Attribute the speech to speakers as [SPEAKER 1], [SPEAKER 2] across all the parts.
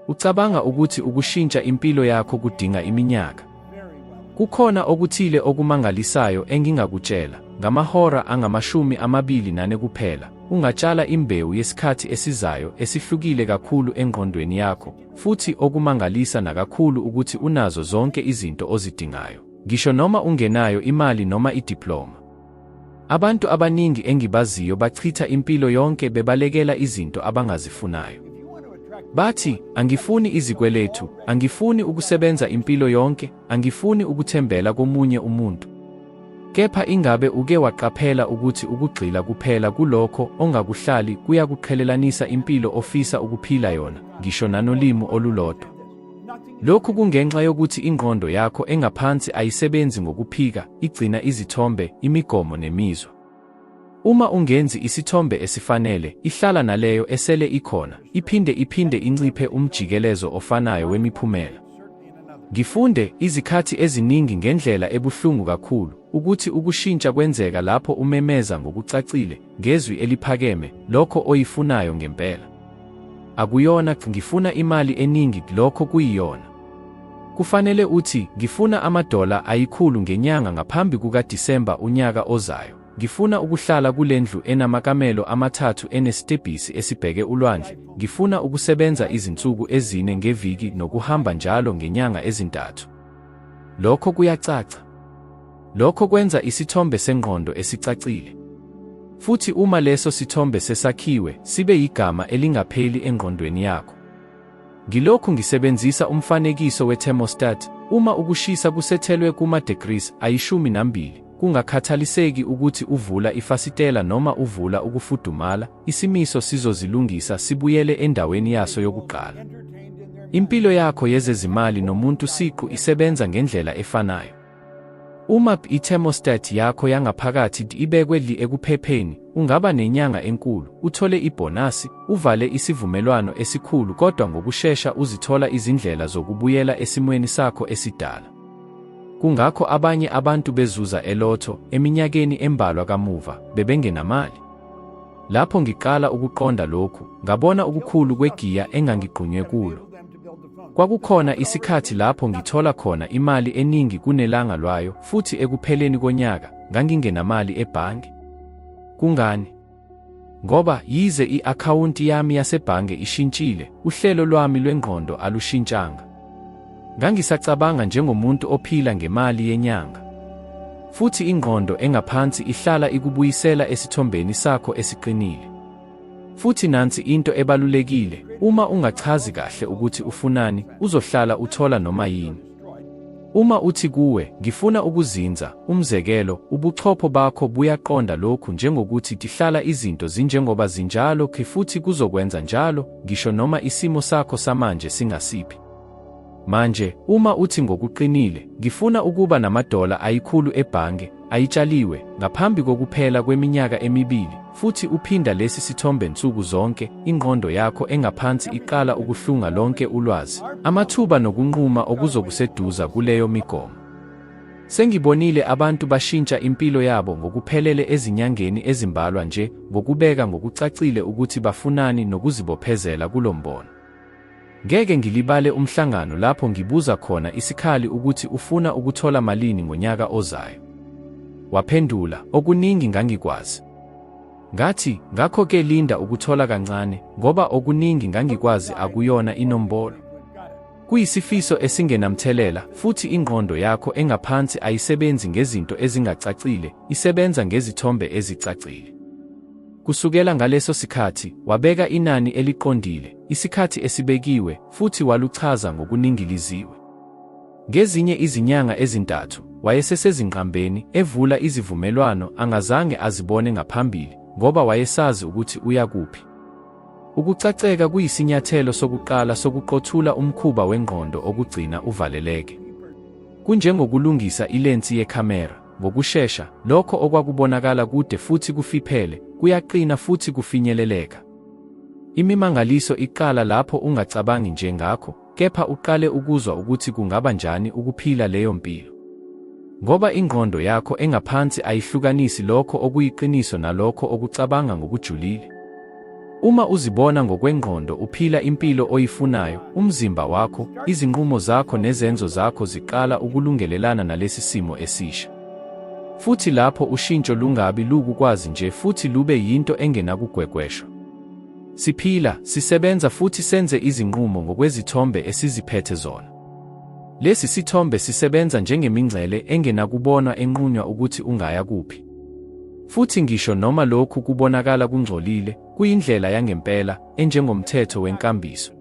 [SPEAKER 1] Ucabanga ukuthi ukushintsha impilo yakho kudinga iminyaka? Kukhona okuthile okumangalisayo engingakutshela. Ngamahora angama-24 kuphela, ungatshala imbewu yesikhathi esizayo esihlukile kakhulu engqondweni yakho, futhi okumangalisa nakakhulu ukuthi unazo zonke izinto ozidingayo, ngisho noma ungenayo imali noma idiploma. Abantu abaningi engibaziyo bachitha impilo yonke bebalekela izinto abangazifunayo. Bathi, angifuni izikweletu, angifuni ukusebenza impilo yonke, angifuni ukuthembela komunye umuntu. Kepha ingabe uke waqaphela ukuthi ukugxila kuphela kulokho ongakuhlali kuyakuqhelelanisa impilo ofisa ukuphila yona, ngisho nanolimo olulodwa? Lokhu kungenxa yokuthi ingqondo yakho engaphansi ayisebenzi ngokuphika, igcina izithombe, imigomo nemizwa. Uma ungenzi isithombe esifanele, ihlala naleyo esele ikhona, iphinde inciphe umjikelezo ofanayo wemiphumela. Ngifunde izikhathi eziningi ngendlela ebuhlungu kakhulu ukuthi ukushintsha kwenzeka lapho umemeza ngokucacile, ngezwi eliphakeme, lokho oyifunayo ngempela. Akuyona ngifuna imali eningi, lokho kuyiyona. Kufanele uthi, ngifuna $100 ngenyanga ngaphambi kukaDisemba unyaka ozayo. Ngifuna ukuhlala kule ndlu enamakamelo 3 enesitebhisi esibheke ulwandle. Ngifuna ukusebenza izinsuku 4 ngeviki nokuhamba njalo ngenyanga ezintathu. Lokho kuyacaca. Lokho kwenza isithombe sengqondo esicacile. Futhi uma leso sithombe sesakhiwe, sibe yigama elingapheli engqondweni yakho. Ngilokhu ngisebenzisa umfanekiso we-thermostat. Uma ukushisa kusethelwe kuma-degrees 12, kungakhathaliseki ukuthi uvula ifasitela noma uvula ukufudumala, isimiso sizozilungisa sibuyele endaweni yaso yokuqala. Impilo yakho yezezimali nomuntu siqu isebenza ngendlela efanayo. Uma i-thermostat yakho yangaphakathi ibekwe ekuphepheni, ungaba nenyanga enkulu, uthole ibhonasi, uvale isivumelwano esikhulu kodwa ngokushesha uzithola izindlela zokubuyela esimweni sakho esidala. Kungakho abanye abantu bezuza elotho eminyakeni embalwa kamuva, bebengenamali. Lapho ngiqala ukuqonda lokhu, ngabona ukukhulu kwegiya engangigqunywe kulo. Kwakukhona isikhathi lapho ngithola khona imali eningi kunelanga lwayo, futhi ekupheleni konyaka, ngangingenamali ebhange. Kungani? Ngoba yize i-akhawunti yami yasebhange ishintshile, uhlelo lwami lwengqondo alushintshanga. Ngangisacabanga njengomuntu ophila ngemali yenyanga. Futhi ingqondo engaphansi ihlala ikubuyisela esithombeni sakho esiqinile. Futhi nansi into ebalulekile, uma ungachazi kahle ukuthi ufunani, uzohlala uthola noma yini. Uma uthi kuwe, ngifuna ukuzinza, umzekelo, ubuchopho bakho buyaqonda lokhu njengokuthi tihlala izinto zinjengoba zinjalo futhi kuzokwenza njalo, ngisho noma isimo sakho samanje singasiphi. Manje, uma uthi ngokuqinile, ngifuna ukuba $100 ebhange, ayitshaliwe, ngaphambi kokuphela kweminyaka 2, futhi uphinda lesi sithombe nsuku zonke, ingqondo yakho engaphansi iqala ukuhlunga lonke ulwazi, amathuba nokunquma okuzokuseduza kuleyo migomo. Sengibonile abantu bashintsha impilo yabo ngokuphelele ezinyangeni ezimbalwa nje, ngokubeka ngokucacile ukuthi bafunani nokuzibophezela kulombono. Ngeke ngilibale umhlangano lapho ngibuza khona isikhali ukuthi ufuna ukuthola malini ngonyaka ozayo. Waphendula, okuningi ngangikwazi. Ngathi, ngakho-ke linda ukuthola kancane, ngoba okuningi ngangikwazi akuyona inombolo. Kuyisifiso esingenamthelela, futhi ingqondo yakho engaphansi ayisebenzi ngezinto ezingacacile, isebenza ngezithombe ezicacile. Kusukela ngaleso sikhathi, wabeka inani eliqondile, isikhathi esibekiwe, futhi waluchaza ngokuningiliziwe. Ngezinye izinyanga ezintathu, wayesesezingqambeni, evula izivumelwano angazange azibone ngaphambili, ngoba wayesazi ukuthi uya kuphi. Ukucaceka kuyisinyathelo sokuqala sokuqothula umkhuba wengqondo okugcina uvaleleke. Kunjengokulungisa ilensi yekhamera, ngokushesha, lokho okwakubonakala kude futhi kufiphele, kuyaqina futhi kufinyeleleka. Imimangaliso iqala lapho ungacabangi njengakho, kepha uqale ukuzwa ukuthi kungaba njani ukuphila leyo mpilo. Ngoba ingqondo yakho engaphansi ayihlukanisi lokho okuyiqiniso nalokho okucabanga ngokujulile. Uma uzibona ngokwengqondo uphila impilo oyifunayo, umzimba wakho, izinqumo zakho nezenzo zakho ziqala ukulungelelana nalesi simo esisha. Futhi lapho ushintsho lungabi lukukwazi nje futhi lube yinto engenakugwegweshwa. Siphila, sisebenza futhi senze izinqumo ngokwezithombe esiziphethe zona. Lesi sithombe sisebenza njengemingcele engenakubonwa enqunywa ukuthi ungaya kuphi. Futhi ngisho noma lokhu kubonakala kungcolile, kuyindlela yangempela, enjengomthetho wenkambiso.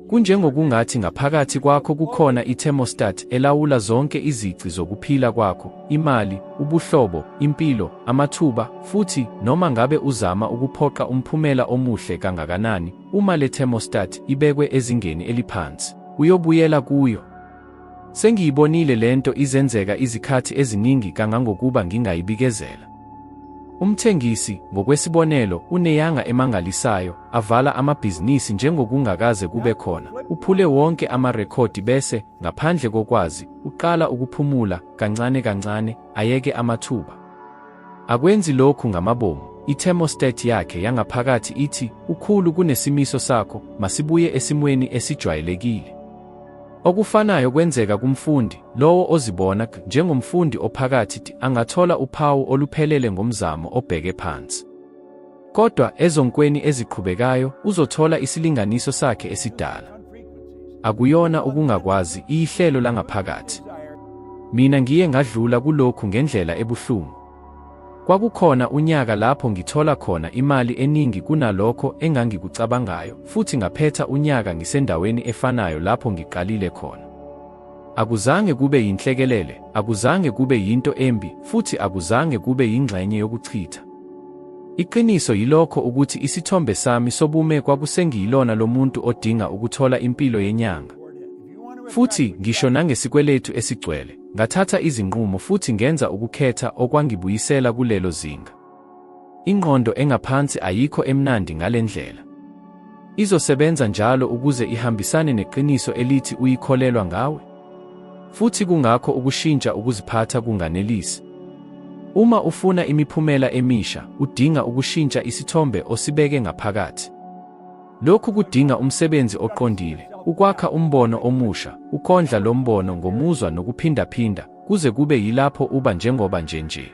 [SPEAKER 1] Kunjengokungathi ngaphakathi kwakho kukhona i-thermostat elawula zonke izici zokuphila kwakho, imali, ubuhlobo, impilo, amathuba, futhi noma ngabe uzama ukuphoqa umphumela omuhle kangakanani, uma le thermostat ibekwe ezingeni eliphansi, uyobuyela kuyo. Sengiyibonile lento izenzeka izikhathi eziningi kangangokuba ngingayibikezela. Umthengisi, ngokwesibonelo, uneyanga emangalisayo, avala amabhizinisi njengokungakaze kube khona, uphule wonke amarekhodi bese, ngaphandle kokwazi, uqala ukuphumula, kancane kancane, ayeke amathuba. Akwenzi lokhu ngamabomu, i-thermostat yakhe yangaphakathi ithi, ukhulu kunesimiso sakho, masibuye esimweni esijwayelekile. Okufanayo kwenzeka kumfundi, lowo ozibona njengomfundi ophakathi angathola uphawu oluphelele ngomzamo obheke phansi. Kodwa ezonkweni eziqhubekayo uzothola isilinganiso sakhe esidala. Akuyona ukungakwazi, ihlelo langaphakathi. Mina ngiye ngadlula kulokhu ngendlela ebuhlungu. Kwakukhona unyaka lapho ngithola khona imali eningi kunalokho engangikucabangayo, futhi ngaphetha unyaka ngisendaweni efanayo lapho ngiqalile khona. Akuzange kube yinhlekelele, akuzange kube yinto embi, futhi akuzange kube yingxenye yokuchitha. Iqiniso yilokho ukuthi isithombe sami sobume kwakusengiyilona lomuntu odinga ukuthola impilo yenyanga. Futhi ngisho nangesikweletu esigcwele, ngathatha izinqumo futhi ngenza ukukhetha okwangibuyisela kulelo zinga. Ingqondo engaphansi ayikho emnandi ngalendlela. Izosebenza njalo ukuze ihambisane neqiniso elithi uyikholelwa ngawe. Futhi kungakho ukushintsha ukuziphatha kunganelisi. Uma ufuna imiphumela emisha, udinga ukushintsha isithombe osibeke ngaphakathi. Lokhu kudinga umsebenzi oqondile, ukwakha umbono omusha, ukondla lo mbono ngomuzwa nokuphindaphinda, kuze kube yilapho uba njengoba nje.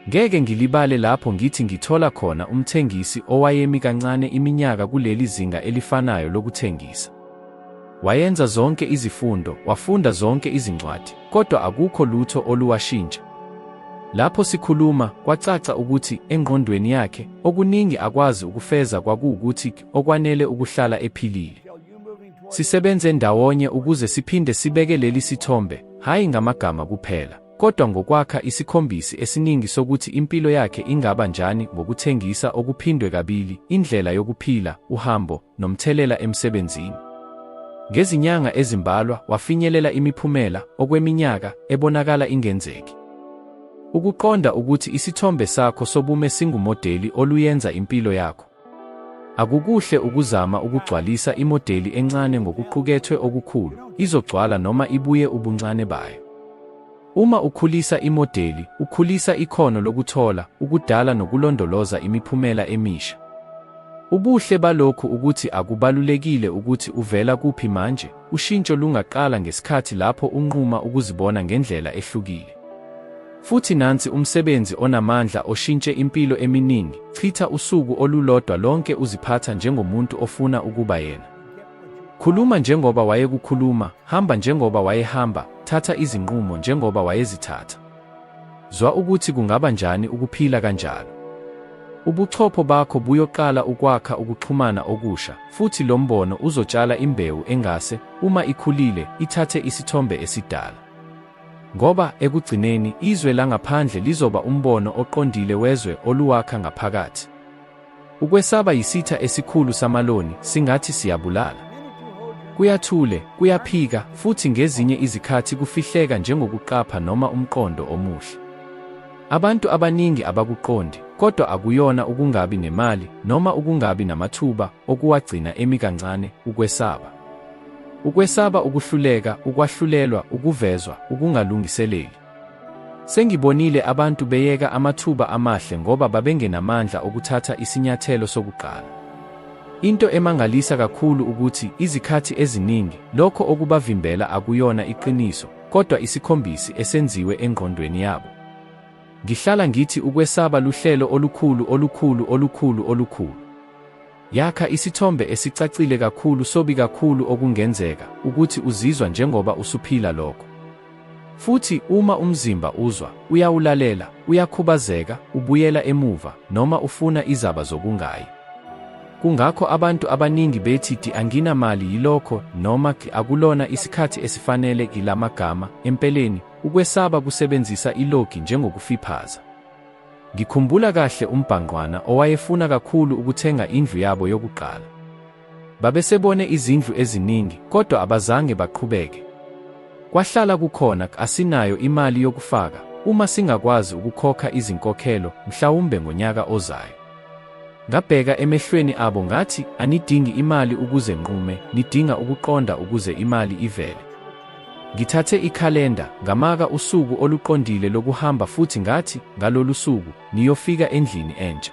[SPEAKER 1] Ngeke ngilibale lapho ngithi ngithola khona umthengisi owayemi kancane iminyaka kuleli zinga elifanayo lokuthengisa. Wayenza zonke izifundo, wafunda zonke izincwadi, kodwa akukho lutho oluwashintsha. Lapho sikhuluma, kwacaca ukuthi engqondweni yakhe okuningi akwazi ukufeza kwakuwukuthi okwanele ukuhlala ephilile. Sisebenze ndawonye ukuze siphinde sibeke leli sithombe, hayi ngamagama kuphela, kodwa ngokwakha isikhombisi esiningi sokuthi impilo yakhe ingaba njani ngokuthengisa okuphindwe kabili, indlela yokuphila, uhambo, nomthelela emsebenzini. Ngezinyanga ezimbalwa wafinyelela imiphumela okweminyaka ebonakala ingenzeki. Ukuqonda ukuthi isithombe sakho sobume singumodeli oluyenza impilo yakho. Akukuhle ukuzama ukugcwalisa imodeli encane ngokuqukethwe okukhulu, izogcwala noma ibuye ubuncane bayo. Uma ukhulisa imodeli, ukhulisa ikhono lokuthola, ukudala nokulondoloza imiphumela emisha. Ubuhle balokhu ukuthi akubalulekile ukuthi uvela kuphi manje, ushintsho lungaqala ngesikhathi lapho unquma ukuzibona ngendlela ehlukile. Futhi nansi umsebenzi onamandla oshintshe impilo eminingi, chitha usuku olulodwa lonke uziphatha njengomuntu ofuna ukuba yena. Khuluma njengoba wayekukhuluma, hamba njengoba wayehamba, thatha izinqumo njengoba wayezithatha. Zwa ukuthi kungaba njani ukuphila kanjalo. Ubuchopho bakho buyoqala ukwakha ukuxhumana okusha, futhi lo mbono uzotshala imbewu engase, uma ikhulile, ithathe isithombe esidala. Ngoba ekugcineni izwe langaphandle lizoba umbono oqondile wezwe oluwakha ngaphakathi. Ukwesaba yisitha esikhulu samaloni, singathi siyabulala. Kuyathule, kuyaphika, futhi ngezinye izikhathi kufihleka njengokuqapha noma umqondo omuhle. Abantu abaningi abakuqondi, kodwa akuyona ukungabi nemali noma ukungabi namathuba okuwagcina emi kancane, ukwesaba. Ukwesaba ukuhluleka, ukwahlulelwa, ukuvezwa, ukungalungiseleli. Sengibonile abantu beyeka amathuba amahle ngoba babengenamandla okuthatha isinyathelo sokuqala. Into emangalisa kakhulu ukuthi izikhathi eziningi lokho okubavimbela akuyona iqiniso, kodwa isikhombisi esenziwe engqondweni yabo. Ngihlala ngithi ukwesaba luhlelo olukhulu. Yakha isithombe esicacile kakhulu sobi kakhulu okungenzeka ukuthi uzizwa njengoba usuphila lokho. Futhi uma umzimba uzwa, uyawulalela, uyakhubazeka, ubuyela emuva, noma ufuna izaba zokungayi. Kungakho abantu abaningi bethi anginamali yilokho noma akulona isikhathi esifanele kilamagama. Empeleni, ukwesaba kusebenzisa ilogi njengokufiphaza. Ngikhumbula kahle umbhangqwana owayefuna kakhulu ukuthenga indlu yabo yokuqala. Babesebone izindlu eziningi, kodwa abazange baqhubeke. Kwahlala kukhona asinayo imali yokufaka, uma singakwazi ukukhokha izinkokhelo, mhlawumbe ngonyaka ozayo. Ngabheka emehlweni abo ngathi, anidingi imali ukuze nqume, nidinga ukuqonda ukuze imali ivele. Ngithathe ikhalenda, ngamaka usuku oluqondile lokuhamba futhi ngathi, ngalolu suku, niyofika endlini entsha.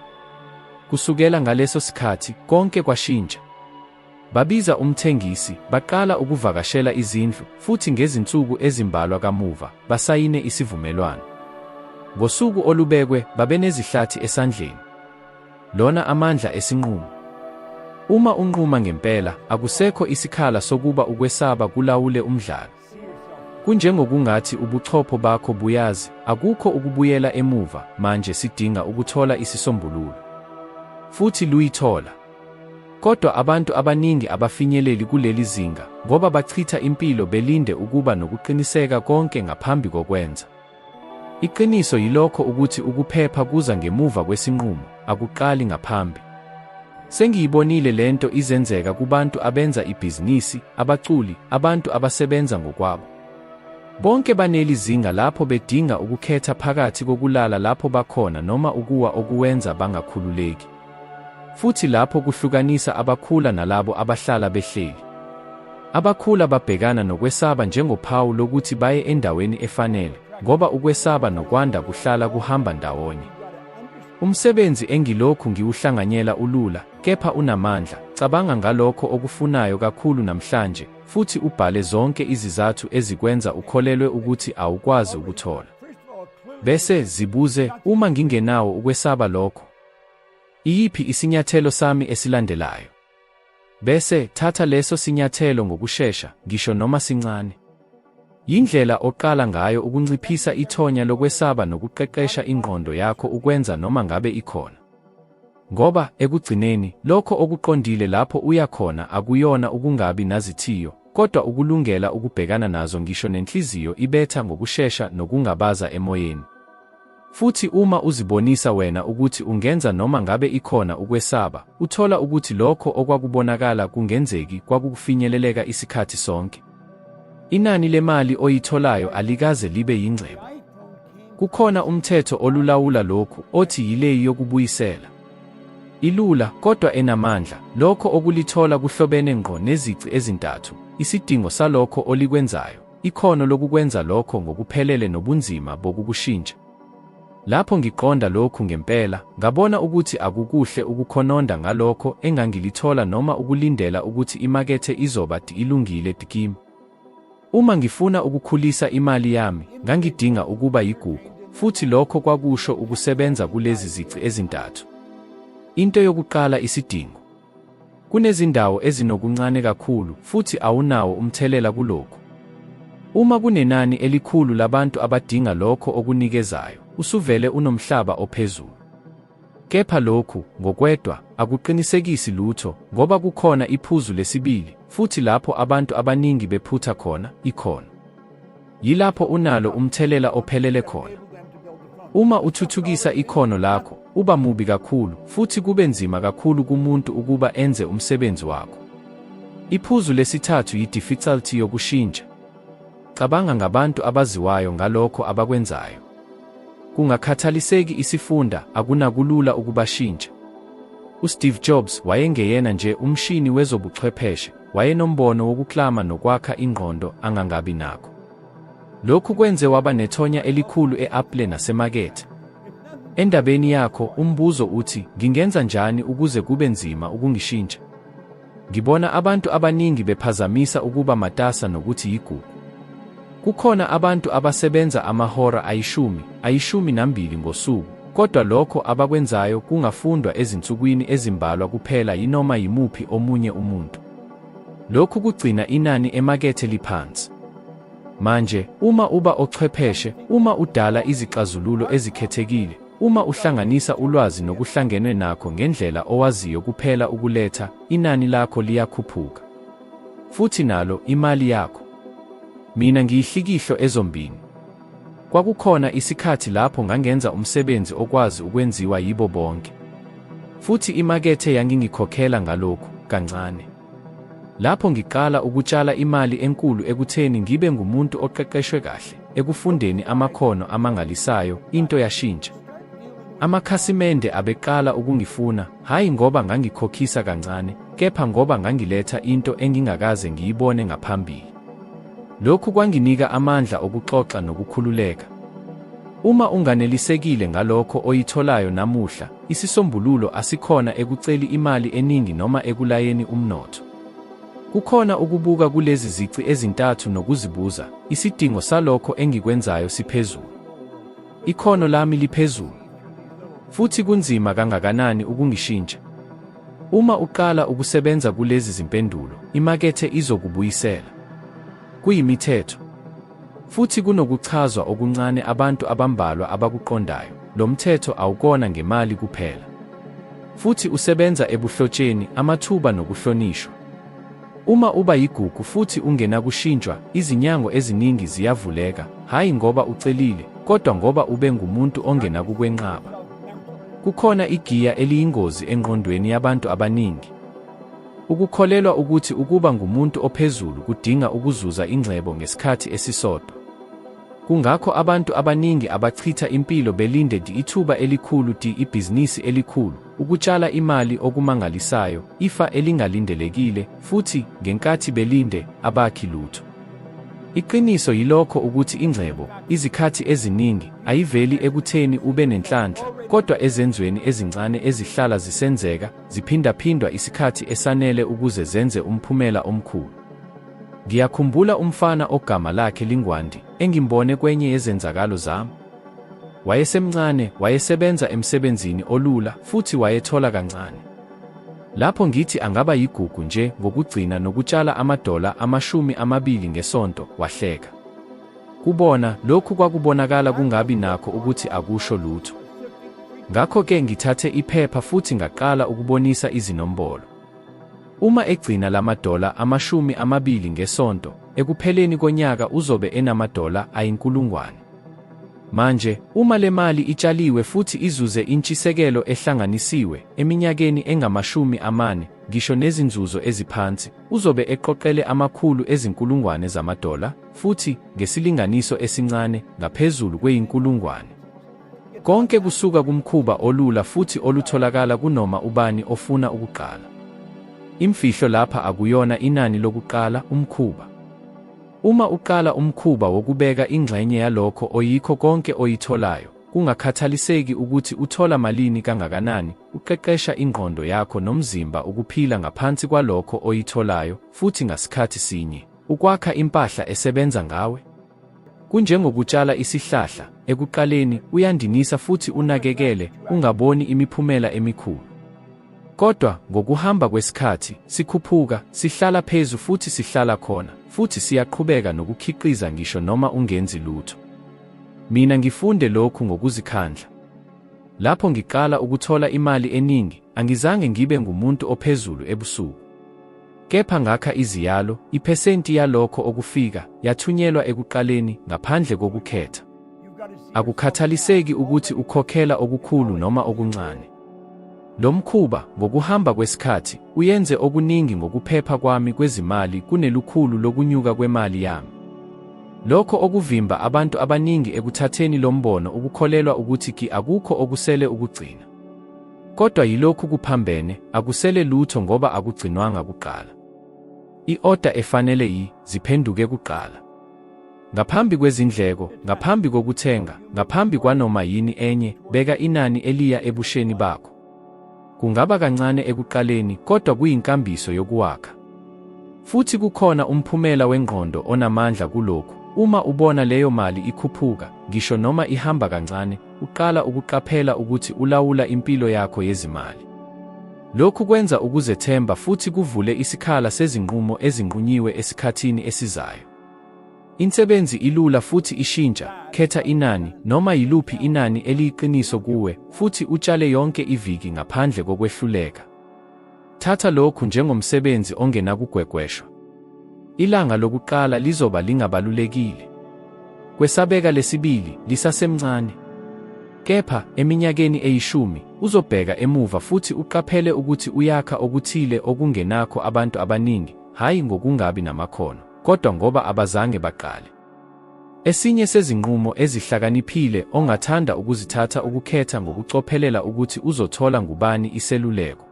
[SPEAKER 1] Kusukela ngaleso sikhathi, konke kwashintsha. Babiza umthengisi, baqala ukuvakashela izindlu, futhi ngezinsuku ezimbalwa kamuva, basayine isivumelwano. Ngosuku olubekwe, babenezihlathi esandleni. Lona amandla esinqumo. Uma unquma ngempela, akusekho isikhala sokuba ukwesaba kulawule umdlalo. Kunjengokungathi ubuchopho bakho buyazi, akukho ukubuyela emuva, manje sidinga ukuthola isisombululo. Futhi luyithola. Kodwa abantu abaningi abafinyeleli kuleli zinga, ngoba bachitha impilo belinde ukuba nokuqiniseka konke ngaphambi kokwenza. Iqiniso yilokho ukuthi ukuphepha kuza ngemuva kwesinqumo, akuqali ngaphambi. Sengiyibonile lento izenzeka kubantu abenza ibhizinisi, abaculi, abantu abasebenza ngokwabo. Bonke baneli zinga lapho bedinga ukukhetha phakathi kokulala lapho bakhona noma ukuwa okuwenza bangakhululeki. Futhi lapho kuhlukanisa abakhula nalabo abahlala behleli. Abakhula babhekana nokwesaba njengophawu lokuthi baye endaweni efanele, ngoba ukwesaba nokwanda kuhlala kuhamba ndawonye. Umsebenzi engilokhu ngiwuhlanganyela ulula, kepha unamandla. Cabanga ngalokho okufunayo kakhulu namhlanje, futhi ubhale zonke izizathu ezikwenza ukholelwe ukuthi awukwazi ukuthola. Bese zibuze, uma ngingenawo ukwesaba lokho, iyiphi isinyathelo sami esilandelayo? Bese thatha leso sinyathelo ngokusheshsha, ngisho noma sincane. Yindlela oqala ngayo ukunciphisa ithonya lokwesaba nokuqeqesha ingqondo yakho ukwenza noma ngabe ikhona. Ngoba ekugcineni, lokho okuqondile lapho uyakhona akuyona ukungabi nazithiyo, kodwa ukulungela ukubhekana nazo ngisho nenhliziyo ibetha ngokusheshsha nokungabaza emoyeni. Futhi uma uzibonisa wena ukuthi ungenza noma ngabe ikhona ukwesaba, uthola ukuthi lokho okwakubonakala kungenzeki kwakufinyeleleka isikhathi sonke. Inani lemali oyitholayo alikaze libe yingcebo. Kukhona umthetho olulawula lokhu, othi yileyi yokubuyisela. Ilula, kodwa enamandla, lokho okulithola kuhlobene ngqo nezici ezintathu: isidingo salokho olikwenzayo, ikhono lokukwenza lokho ngokuphelele nobunzima bokukushintsha. Lapho ngiqonda lokhu ngempela, ngabona ukuthi akukuhle ukukhononda ngalokho engangilithola noma ukulindela ukuthi imakethe izoba ilungile kimi. Uma ngifuna ukukhulisa imali yami, ngangidinga ukuba yigugu, futhi lokho kwakusho ukusebenza kulezi zici ezintathu. Into yokuqala, isidingo. Kunezindawo ezinokuncane kakhulu, futhi awunawo umthelela kulokho. Uma kunenani elikhulu labantu abadinga lokho okunikezayo, usuvele unomhlaba ophezulu. Kepha lokhu, ngokwedwa, akuqinisekisi lutho, ngoba kukhona iphuzu lesibili, futhi lapho abantu abaningi bephutha khona, ikhono. Yilapho unalo umthelela ophelele khona. Uma uthuthukisa ikhono lakho, uba mubi kakhulu, futhi kube nzima kakhulu kumuntu ukuba enze umsebenzi wakho. Iphuzu lesithathu yi-difficulty yokushintsha. Cabanga ngabantu abaziwayo ngalokho abakwenzayo. Kungakhathaliseki isifunda, akunakulula ukubashintsha. USteve Jobs wayengeyena nje umshini wezobuchwepheshe, wayenombono wokuklama nokwakha ingqondo angangabi nakho. Lokhu kwenze waba nethonya elikhulu e-Apple nasemakethe. Endabeni yakho, umbuzo uthi, ngingenza njani ukuze kube nzima ukungishintsha? Ngibona abantu abaningi bephazamisa ukuba matasa nokuthi yigugu. Kukhona abantu abasebenza amahora ayishumi nambili ngosuku, kodwa lokho abakwenzayo kungafundwa ezinsukwini ezimbalwa kuphela yinoma yimuphi omunye umuntu. Lokhu kugcina inani emakethe liphansi. Manje, uma uba ochwepheshe, uma udala izixazululo ezikhethekile, uma uhlanganisa ulwazi nokuhlangenwe nakho ngendlela owaziyo kuphela ukuletha, inani lakho liyakhuphuka. Futhi nalo, imali yakho. Mina ngiyihlikihlo ezombini. Kwakukhona isikhathi lapho ngangenza umsebenzi okwazi ukwenziwa yibo bonke. Futhi imakethe yangingikhokhela ngalokhu, kancane. Lapho ngiqala ukutshala imali enkulu ekutheni ngibe ngumuntu oqeqeshwe kahle, ekufundeni amakhono amangalisayo, into yashintsha. Amakhasimende abeqala ukungifuna, hayi ngoba ngangikhokhisa kancane, kepha ngoba ngangiletha into engingakaze ngiyibone ngaphambili. Lokhu kwanginika amandla okuxoxa nokukhululeka. Uma unganelisekile ngalokho oyitholayo namuhla, isisombululo asikhona ekuceli imali eningi noma ekulayeni umnotho. Kukhona ukubuka kulezi zici ezintathu nokuzibuza, isidingo salokho engikwenzayo siphezulu. Ikhono lami liphezulu. Futhi kunzima kangakanani ukungishintsha. Uma uqala ukusebenza kulezi zimpendulo, imakethe izokubuyisela. Kuyimithetho. Futhi kunokuchazwa okuncane abantu abambalwa abakuqondayo. Lo mthetho awukona ngemali kuphela. Futhi usebenza ebuhlotsheni, amathuba nokuhlonishwa. Uma uba yigugu futhi ungena kushintshwa, izinyango eziningi ziyavuleka, hayi ngoba ucelile, kodwa ngoba ube ngumuntu ongena kukwenqaba. Kukhona igiya eliyingozi engqondweni yabantu abaningi. Ukukholelwa ukuthi ukuba ngumuntu ophezulu kudinga ukuzuza ingcebo ngesikhathi esisodwa. Kungakho abantu abaningi abachitha impilo belinde ithuba elikhulu, ibhizinisi elikhulu, ukutshala imali okumangalisayo, ifa elingalindelekile, futhi ngenkathi belinde abakhi lutho. Iqiniso yilokho ukuthi ingcebo, izikhathi eziningi, ayiveli ekutheni ube nenhlanhla, kodwa ezenzweni ezincane ezihlala zisenzeka, ziphindaphindwa isikhathi esanele ukuze zenze umphumela omkhulu. Ngiyakhumbula umfana ogama lakhe Lingwandi, engimbone kwenye yezenzakalo zami. Wayesemncane, wayesebenza emsebenzini olula, futhi wayethola kancane. Lapho ngithi angaba yigugu nje ngokugcina nokutshala amadola $20 ngesonto, wahleka. Kubona, lokhu kwakubonakala kungabi nakho ukuthi akusho lutho. Ngakho-ke ngithathe iphepha futhi ngaqala ukubonisa izinombolo. Uma egcina lamadola $20 ngesonto, ekupheleni konyaka uzobe enamadola $1,000. Manje, uma le mali itshaliwe futhi izuze intshisekelo ehlanganisiwe, eminyakeni engama-40, ngisho nezinzuzo eziphansi, uzobe eqoqele $100,000, futhi, ngesilinganiso esincane, ngaphezulu kwe-1,000. Konke kusuka kumkhuba olula futhi olutholakala kunoma ubani ofuna ukuqala. Imfihlo lapha akuyona inani lokuqala, umkhuba. Uma uqala umkhuba wokubeka ingxenye yalokho oyikho konke oyitholayo, kungakhathaliseki ukuthi uthola malini kangakanani, uqeqesha ingqondo yakho nomzimba ukuphila ngaphansi kwalokho oyitholayo, futhi ngasikhathi sinye, ukwakha impahla esebenza ngawe. Kunjengokutshala isihlahla, ekuqaleni uyandinisa futhi unakekele, ungaboni imiphumela emikhulu. Kodwa, ngokuhamba kwesikhathi, sikhuphuka, sihlala phezu futhi sihlala khona, futhi siyaqhubeka nokukhiqiza ngisho noma ungenzi lutho. Mina ngifunde lokhu ngokuzikhandla. Lapho ngiqala ukuthola imali eningi, angizange ngibe ngumuntu ophezulu ebusuku. Kepha ngakha iziyalo, iphesenti yalokho okufika, yathunyelwa ekuqaleni, ngaphandle kokukhetha. Akukhathaliseki ukuthi ukhokhela okukhulu noma okuncane. Lo mkhuba, ngokuhamba kwesikhathi, uyenze okuningi ngokuphepha kwami kwezimali kunelukhulu lokunyuka kwemali yami. Lokho okuvimba abantu abaningi ekuthatheni lo mbono ukukholelwa ukuthi akukho okusele ukugcina. Kodwa yilokhu kuphambene, akusele lutho ngoba akugcinwanga kuqala. I-oda efanele ziphenduke kuqala. Ngaphambi kwezindleko, ngaphambi kokuthenga, ngaphambi kwanoma yini enye, beka inani eliya ebusheni bakho. Kungaba kancane ekuqaleni kodwa kuyinkambiso yokuwakha. Futhi kukhona umphumela wengqondo onamandla kulokhu. Uma ubona leyo mali ikhuphuka, ngisho noma ihamba kancane, uqala ukuqaphela ukuthi ulawula impilo yakho yezimali. Lokhu kwenza ukuzethemba futhi kuvule isikhala sezinqumo ezinqunyiwe esikhathini esizayo. Insebenzi ilula futhi ishintsha. Khetha inani noma yiluphi inani eliyiqiniso kuwe futhi utshale yonke iviki ngaphandle kokwehluleka. Thatha lokhu njengomsebenzi ongenakugwegweshwa. Ilanga lokuqala lizoba lingabalulekile. Kwesabeka lesibili lisasemncane. Kepha eminyakeni eyishumi uzobheka emuva futhi uqaphele ukuthi uyakha okuthile okungenakho abantu abaningi, hayi ngokungabi namakhono, kodwa ngoba abazange baqale. Esinye sezinqumo ezihlakaniphile ongathanda ukuzithatha ukukhetha ngokucophelela ukuthi uzothola ngubani iseluleko.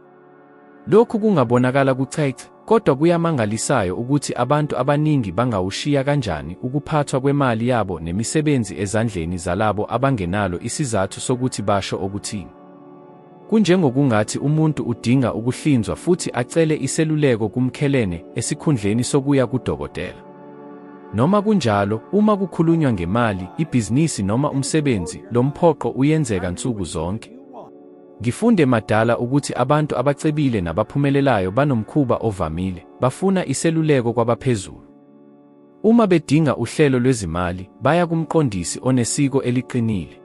[SPEAKER 1] Lokhu kungabonakala kucace, kodwa kuyamangalisayo ukuthi abantu abaningi bangawushiya kanjani ukuphathwa kwemali yabo nemisebenzi ezandleni zalabo abangenalo isizathu sokuthi basho okuthini. Kunjengokungathi umuntu udinga ukuhlinzwa futhi acele iseluleko kumkhelene esikhundleni sokuya kudokotela. Noma kunjalo, uma kukhulunywa ngemali, ibhizinisi noma umsebenzi, lo mphoqo uyenzeka nsuku zonke. Ngifunde madala ukuthi abantu abacebile nabaphumelelayo banomkhuba ovamile, bafuna iseluleko kwabaphezulu. Uma bedinga uhlelo lwezimali, baya kumqondisi onesiko eliqinile.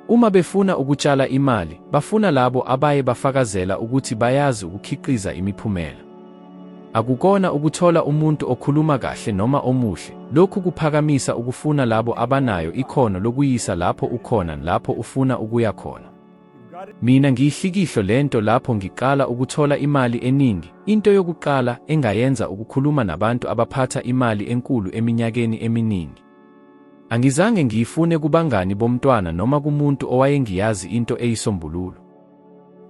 [SPEAKER 1] Uma befuna ukutshala imali, bafuna labo abaye bafakazela ukuthi bayazi ukukhiqiza imiphumela. Akukona ukuthola umuntu okhuluma kahle noma omuhle, lokhu kuphakamisa ukufuna labo abanayo ikhono lokuyisa lapho ukhona lapho ufuna ukuya khona. Mina ngiyihlikihlo lento lapho ngiqala ukuthola imali eningi, into yokuqala engayenza ukukhuluma nabantu abaphatha imali enkulu eminyakeni eminingi. Angizange ngiyifune kubangani bomntwana noma kumuntu owayengiyazi into eyisombululo.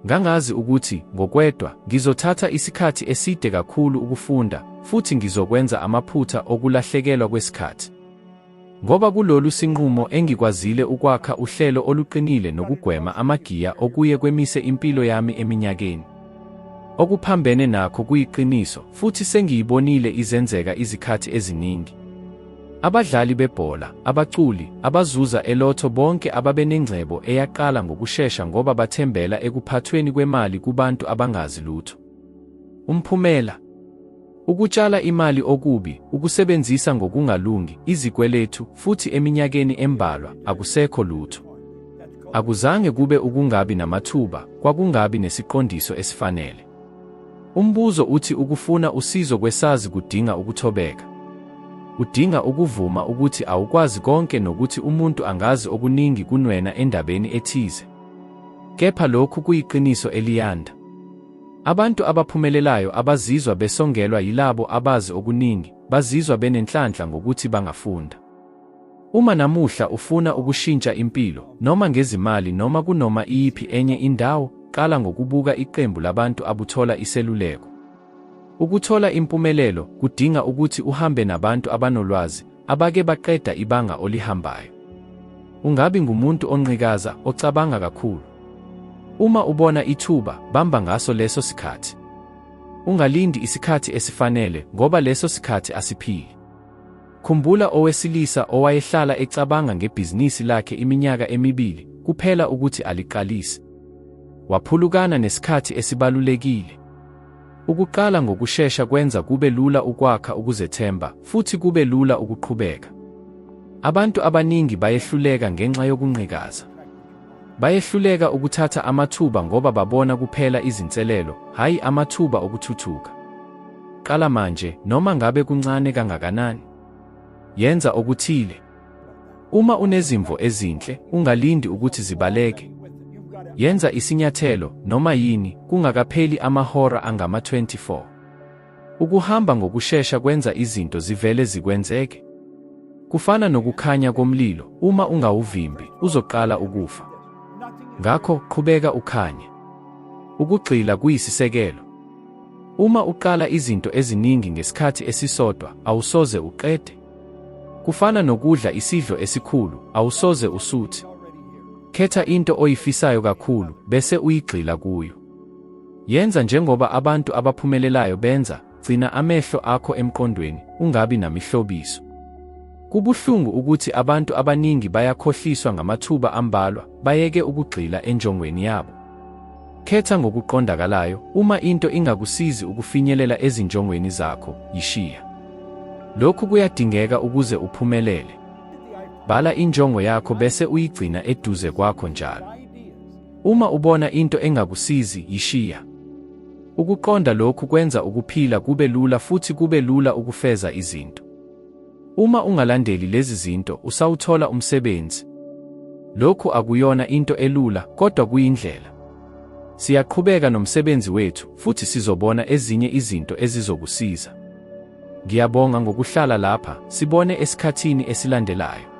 [SPEAKER 1] Ngangazi ukuthi ngokwedwa ngizothatha isikhathi eside kakhulu ukufunda, futhi ngizokwenza amaphutha okulahlekelwa kwesikhathi. Ngoba kulolu sinqumo engikwazile ukwakha uhlelo oluqinile nokugwema amagiya okuye kwemise impilo yami eminyakeni. Okuphambene nakho kuyiqiniso, futhi sengiyibonile izenzeka izikhathi eziningi. Abadlali bebhola, abaculi, abazuza elotho bonke ababenengcebo eyaqala ngokushesha ngoba bathembela ekuphathweni kwemali kubantu abangazi lutho. Umphumela: ukutshala imali okubi, ukusebenzisa ngokungalungi, izikweletu, futhi eminyakeni embalwa akusekho lutho. Akuzange kube ukungabi namathuba, kwakungabi nesiqondiso esifanele. Umbuzo uthi ukufuna usizo kwesazi kudinga ukuthobeka. Udinga ukuvuma ukuthi awukwazi konke nokuthi umuntu angazi okuningi kunwena endabeni ethize. Kepha lokhu kuyiqiniso eliyanda. Abantu abaphumelelayo abazizwa besongelwa yilabo abazi okuningi, bazizwa benenhlanhla ngokuthi bangafunda. Uma namuhla ufuna ukushintsha impilo, noma ngezimali noma kunoma iyiphi enye indawo, qala ngokubuka iqembu labantu abuthola iseluleko. Ukuthola impumelelo kudinga ukuthi uhambe nabantu abanolwazi, abake baqeda ibanga olihambayo. Ungabi ngumuntu onqikaza, ocabanga kakhulu. Uma ubona ithuba, bamba ngaso leso sikhathi. Ungalindi isikhathi esifanele, ngoba leso sikhathi asiphili. Khumbula owesilisa owayehlala ecabanga ngebhizinisi lakhe iminyaka 2 kuphela ukuthi aliqalise. Waphulukana nesikhathi esibalulekile. Ukuqala ngokushesha kwenza kube lula ukwakha ukuzethemba, futhi kube lula ukuqhubeka. Abantu abaningi bayehluleka ngenxa yokunqikaza. Bayehluleka ukuthatha amathuba ngoba babona kuphela izinselelo, hayi amathuba okuthuthuka. Qala manje, noma ngabe kuncane kangakanani. Yenza okuthile. Uma unezimvo ezinhle, ungalindi ukuthi zibaleke. Yenza isinyathelo, noma yini, kungakapheli amahora angama-24. Ukuhamba ngokushesha kwenza izinto zivele zikwenzeke. Kufana nokukhanya komlilo, uma ungawuvimbi, uzoqala ukufa. Ngakho, qhubeka ukhanye. Ukugxila kuyisisekelo. Uma uqala izinto eziningi ngesikhathi esisodwa, awusoze uqede. Kufana nokudla isidlo esikhulu, awusoze usuthi. Khetha into oyifisayo kakhulu, bese uyigxila kuyo. Yenza njengoba abantu abaphumelelayo benza, gcina amehlo akho emqondweni, ungabi namihlobiso. Kubuhlungu ukuthi abantu abaningi bayakhohliswa ngamathuba ambalwa, bayeke ukugxila enjongweni yabo. Khetha ngokuqondakalayo, uma into ingakusizi ukufinyelela ezinjongweni zakho, yishiya. Lokhu kuyadingeka ukuze uphumelele. Bhala injongo yakho bese uyigcina eduze kwakho njalo. Uma ubona into engakusizi, yishiya. Ukuqonda lokhu kwenza ukuphila kube lula futhi kube lula ukufeza izinto. Uma ungalandeli lezi zinto, usawuthola umsebenzi. Lokhu akuyona into elula, kodwa kuyindlela. Siyaqhubeka nomsebenzi wethu, futhi sizobona ezinye izinto ezizokusiza. Ngiyabonga ngokuhlala lapha, sibone esikhathini esilandelayo.